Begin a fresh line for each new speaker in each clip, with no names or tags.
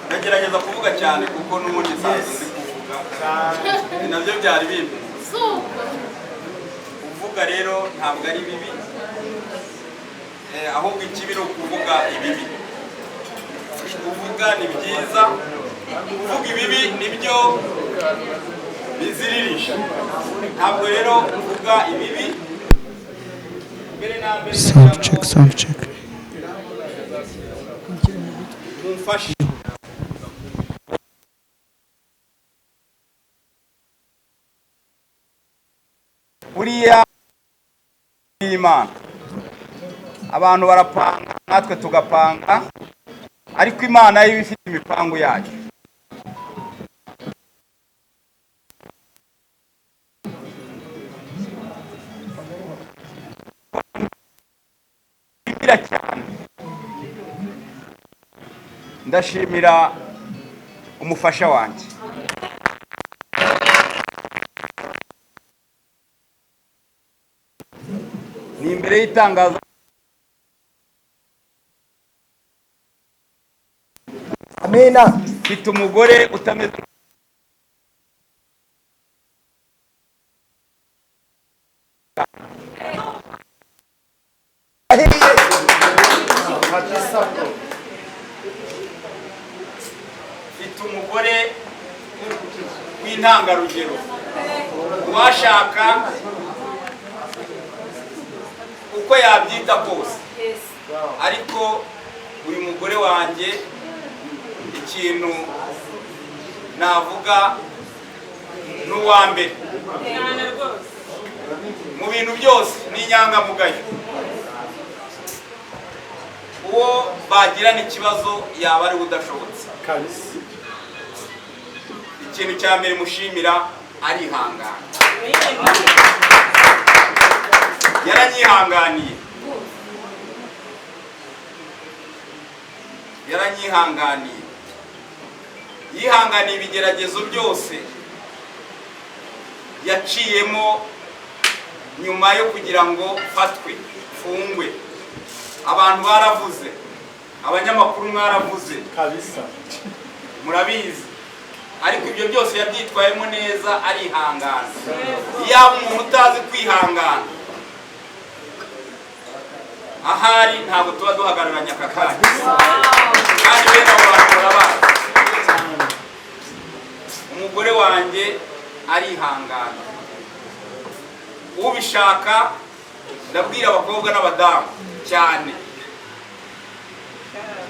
ndagerageza kuvuga cyane kuko n'ubundi nsanzwe ndi kuvuga nabyo byari bibi. Kuvuga rero ntabwo ari bibi, ahubwo ikibi ni ukuvuga ibibi. Kuvuga ni byiza, kuvuga ibibi nibyo biziririsha. Ntabwo rero kuvuga ibibi mbere na mbere.
Sound check.
Mumfashe buriya Imana, abantu barapanga natwe tugapanga, ariko Imana yo ifite imipango yayo. Ndashimira umufasha wanjye, ni imbere y'itangazo.
Amina.
Mfite umugore utameze umugore w'intangarugero, uwashaka uko yabyita kose. Ariko uyu mugore wanjye ikintu navuga n'uwa mbere mu bintu byose ni inyangamugayo. Uwo bagirana ikibazo yaba ari udashobotse. Ikintu cya mbere mushimira arihangana. Yaranyihanganiye, yihanganiye ibigeragezo byose yaciyemo nyuma yo kugira ngo fatwe, fungwe. Abantu baravuze, abanyamakuru mwaravuze kabisa, murabizi. Ariko ibyo byose yabyitwayemo neza, arihangana. Yaba umuntu utazi kwihangana, ahari ntabwo tuba duhagararanye aka kanya. Kandi bene abo bantu barabazi. Umugore wanjye arihangana. Ubishaka ndabwira abakobwa n'abadamu cyane,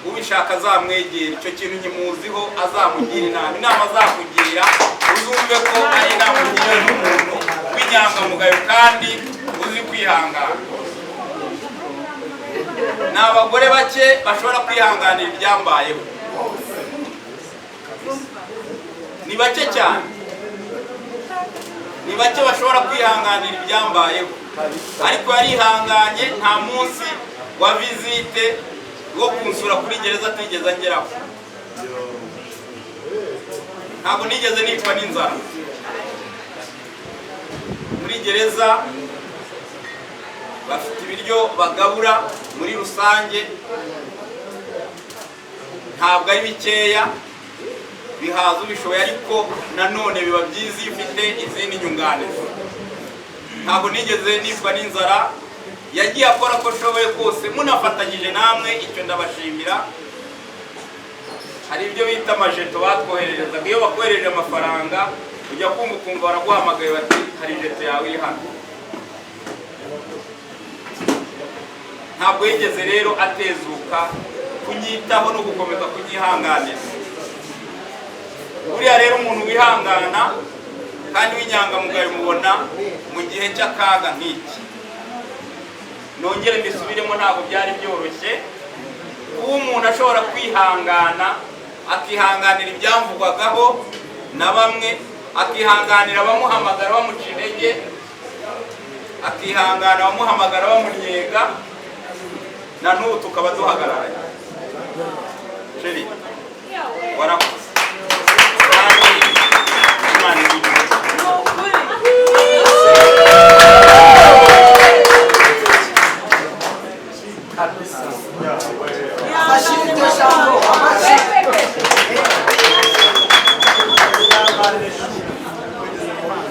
ubishaka azamwegera. Icyo kintu nkimuziho, azamugira inama azakugira, uzumve ko ari inama ugira n'umuntu w'inyangamugayo kandi uzi kwihangana. Ni abagore bake bashobora kwihanganira ibyambayeho, ni bake cyane, ni bake bashobora kwihanganira ibyambayeho. Ariko yarihanganye, nta munsi wa visite wo kunsura kuri gereza atigeze angeraho. Ntabwo nigeze nicwa n'inzara muri gereza. Bafite ibiryo bagabura muri rusange, ntabwo ari bikeya, bihaza ubishoboye, ariko nanone biba byiza iyo ufite izindi nyunganizi. Ntabwo nigeze nicwa n'inzara. Yagiye akora ko ashoboye kose, munafatanyije namwe, icyo ndabashimira. Hari ibyo bita amajeto batwohererezaga. Iyo bakohereje amafaranga ujya kumva ukumva baraguhamagaye bati hari jeto yawe iri hano. Ntabwo yigeze rero atezuka kunyitaho no gukomeza kunyihanganira. Buriya rero umuntu wihangana kandi w'inyangamugayo mubona mu gihe cy'akaga nk'iki. Nongere mbisubiremo, ntabwo byari byoroshye kuba umuntu ashobora kwihangana, akihanganira ibyamvugwagaho na bamwe, akihanganira abamuhamagara bamuca intege, akihangana abamuhamagara bamunnyega, na n'ubu tukaba duhagararanye. Sheri, warakoze. Imana
Kabisa.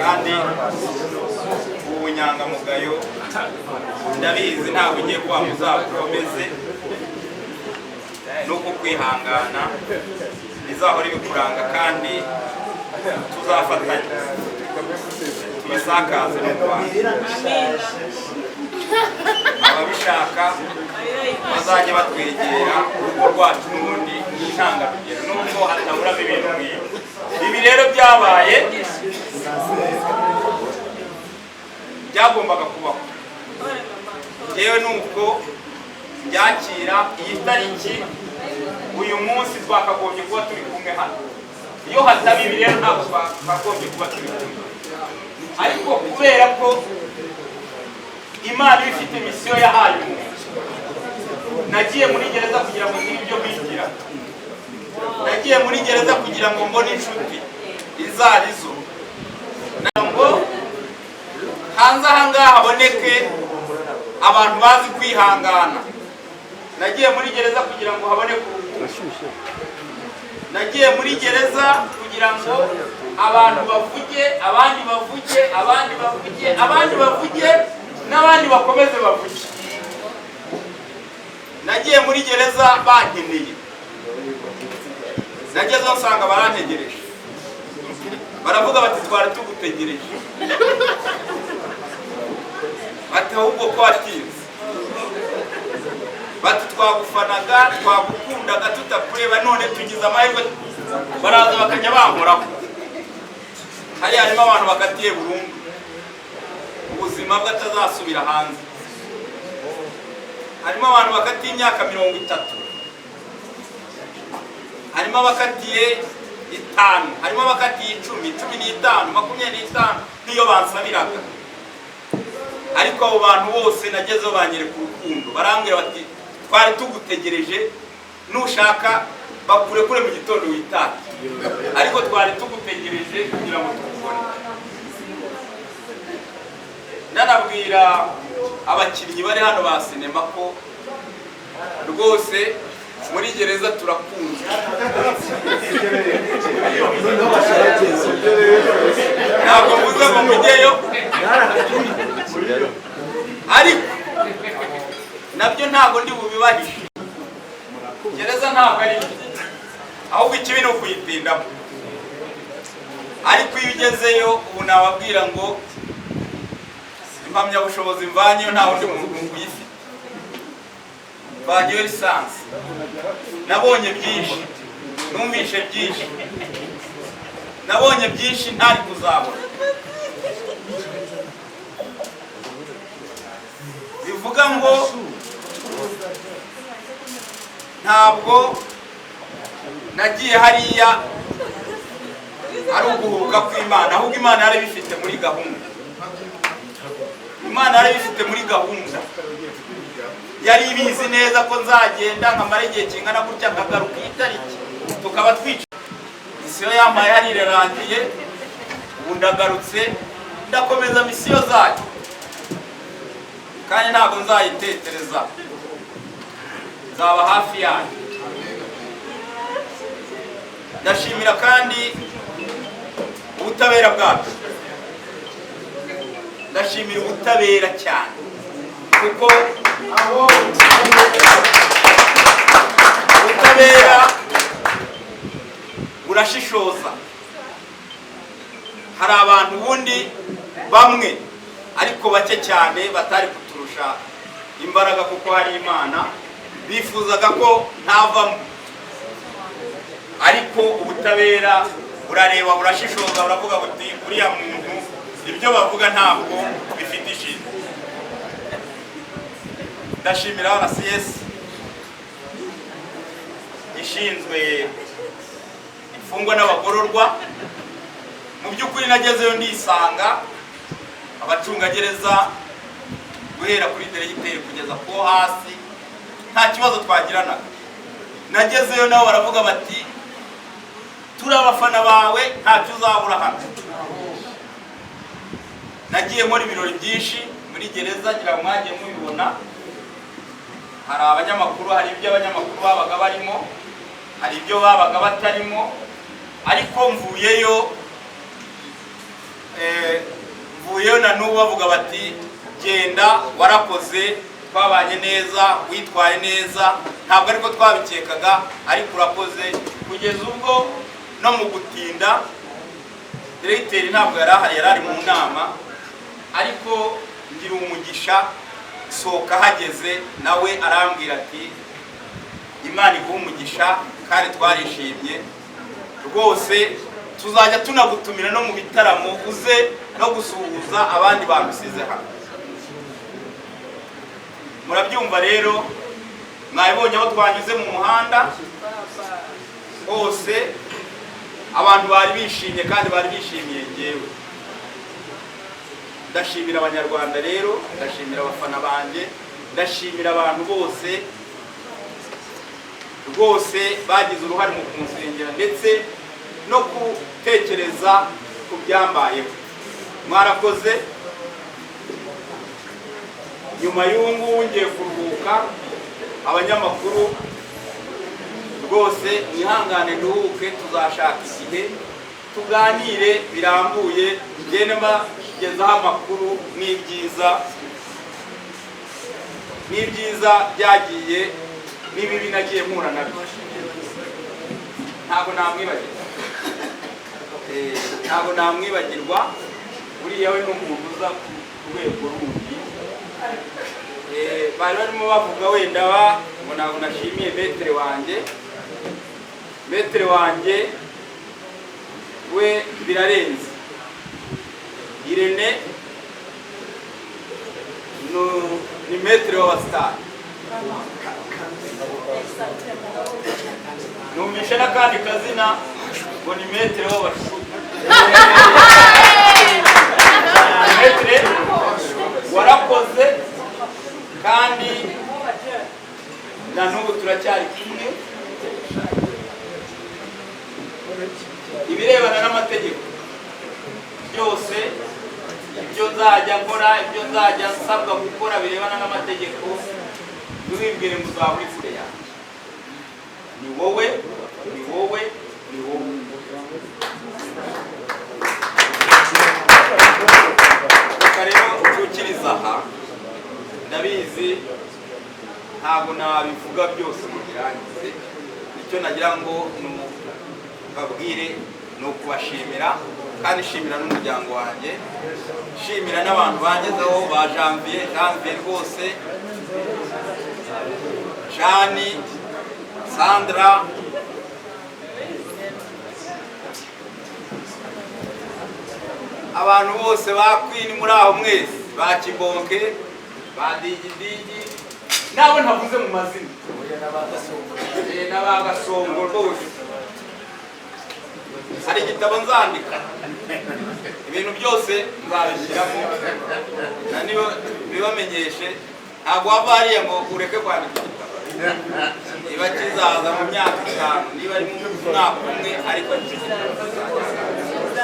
kandi ubunyangamugayo ndabizi ntabwo ugiye kuba muzakomeze nuko kwihangana bizahora bikuranga kandi tuzafatanya tubisakaze no Rwanda. Ababishaka bazajya batwegera urugo rwacu n'ubundi intangarugero nubwo hataburamo ibintu nk'ibi. Ibi rero byabaye byagombaga kubaho. Yewe nuko byakira iyi tariki uyu munsi twakagombye kuba turi kumwe hano. Iyo hataba ibi rero ntabwo twakagombye kuba turi kumwe, ariko kubera ko Imana ifite misiyo yahaye umuntu, nagiye muri gereza kugira ngo ngire ibyo bigira, nagiye muri gereza kugira ngo mbone inshuti izarizo, ngo hanze aha ngaha haboneke abantu bazi kwihangana. Nagiye muri gereza kugira ngo haboneke urukundo, nagiye muri gereza kugira ngo abantu bavuge, abandi bavuge, abandi bavuge, abandi bavuge, n'abandi bakomeze bavuge. Nagiye muri gereza bankeneye, nagezeho nsanga barantegereje, baravuga bati twari tugutegereje, bati ahubwo ko watinze, bati twagufanaga twagukundaga tutakureba none tugize amahirwe. Baraza bakajya bankoraho. Hariya harimo abantu bakatiye burundu ubuzima bw'atazasubira hanze, harimo abantu bakatiye imyaka 30, harimo abakatiye 5, harimo abakatiye 10, 15, 25 niyo bansabiraga. Ariko abo bantu bose nagezeho banyereka urukundo, barambwira bati twari tugutegereje, nushaka bakure kure mu gitondo witake, ariko twari tugutegereje kugira ngo tukubone. Nanabwira abakinnyi bari hano ba sinema ko rwose muri gereza turakunze, ntabwo mvuze ngo mujyeyo, ariko nabyo ntabwo ndi bubibahishe. Gereza ntabwo ari ahubwo ikibi ni ukuyitindamo, ariko iyo ugezeyo ubu nababwira ngo impamyabushobozi mvanyeyo nta wundi muntu uyifite, mvanyeyo lisansi. Nabonye byinshi, numvishe byinshi, nabonye byinshi ntari kuzabona. Bivuga ngo ntabwo nagiye hariya ari uguhubuka kw'Imana, ahubwo Imana yari bifite muri gahunda. Imana yari bifite muri gahunda, yari ibizi neza ko nzagenda nkamara igihe kingana gutya nkagaruka iyi tariki tukaba twica. Misiyo yampaye hari irarangiye, ubu ndagarutse ndakomeza misiyo zayo kandi ntabwo nzayitetereza, nzaba hafi yayo. Ndashimira kandi ubutabera bwacu, ndashimira ubutabera cyane kuko ubutabera burashishoza. Hari abantu ubundi bamwe ariko bake cyane batari kuturusha imbaraga kuko hari Imana, bifuzaga ko ntavamo, ariko ubutabera burareba burashishoza, buravuga buti uriya muntu ibyo bavuga ntabwo bifite ishingiro. Ndashimira RCS ishinzwe imfungwa n'abagororwa. Mu by'ukuri nagezeyo ndisanga abacungagereza guhera kuri diregiteri kugeza ko hasi nta kibazo twagiranaga. Nagezeyo nabo baravuga bati turi abafana bawe ntacyo uzabura hano. Nagiye muri ibirori byinshi muri gereza, ngira mwagiye mubibona, hari abanyamakuru, hari ibyo abanyamakuru babaga barimo, hari ibyo babaga batarimo, ariko mvuyeyo na n'ubu bavuga bati genda warakoze, twabanye neza, witwaye neza. Ntabwo ariko twabikekaga, ariko urakoze. Kugeza ubwo no mu gutinda diregiteri ntabwo yari ari mu nama, ariko ngira umugisha sohoka hageze nawe arambwira ati Imana iguhe umugisha, kandi twarishimye rwose, tuzajya tunagutumira no mu bitaramo uze no gusuhuza abandi bamusize hano. Murabyumva rero, mwabibonye aho twanyuze mu muhanda hose, abantu bari bishimye kandi bari bishimiye ngewe. Ndashimira abanyarwanda rero, ndashimira abafana banjye, ndashimira abantu bose rwose bagize uruhare mu kumusengera ndetse no gutekereza ku byambayeho. Mwarakoze. Nyuma y'ubu ngubu ngiye kuruhuka, abanyamakuru rwose mwihangane nduhuke, tuzashaka igihe tuganire birambuye, ngende mbagezaho amakuru n'ibyiza byagiye n'ibibi nagiye mpura nabyo. Ntabwo namwibagirwa, buriya we n'umuntu uza ku rwego rundi. Bari barimo bavuga wenda ngo ntabwo nashimiye metere wanjye we birarenze. Irene ni metere w'abasitari. Numvishe n'akandi kazina ngo ni metere w'abashuti. Metere warakoze, kandi na n'ubu turacyari kumwe. Ibirebana n'amategeko byose, ibyo nzajya nkora, ibyo nzajya nsabwa gukora birebana n'amategeko, ntiwibwire ngo uzaba uri kure yanjye. Ni wowe. Reka rero ucukiriza aha, ndabizi ntabwo nabivuga byose mu birangize. Icyo nagira ngo babwire ni ukubashimira, kandi shimira n'umuryango wanjye, shimira n'abantu bangezeho ba Janvier rwose, Jani, Sandra, abantu bose ba Queen muri aho mwese, ba Kibonke, ba Digidigi, nabo ntavuze mu mazina, n'abagasongo rwose. Hari igitabo nzandika, ibintu byose nzabishyiramo, na niyo bibamenyeshe. Ntabwo wava hariya ngo ureke kwandika igitabo, niba kizaza mu myaka 5, niba ari mu mwaka umwe, ariko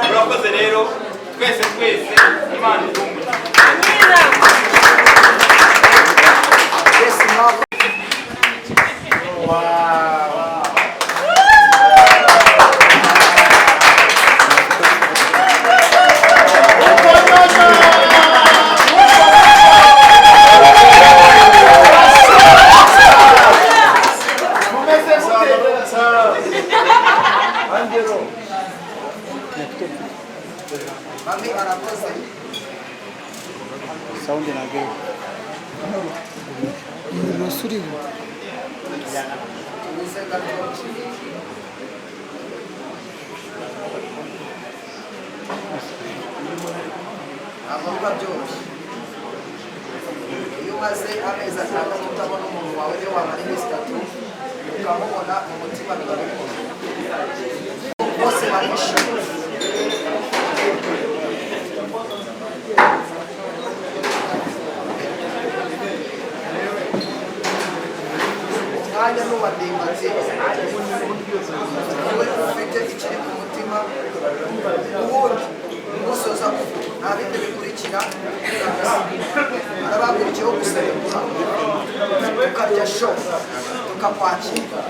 murakoze rero twese Imana iduhe.
Sound na gay. Nusuri.
Avuga byose. Iyo maze amezi atandatu utabona umuntu wawe niyo wamara iminsi 3 ukamubona mu mutima bigakora. Bose barishimye. Hanya n'uwadimbazi we ufite ikiri ku mutima, ubundi gusoza nta bindi bikurikira, arababwira icyo gusebura ukarya tukakwakira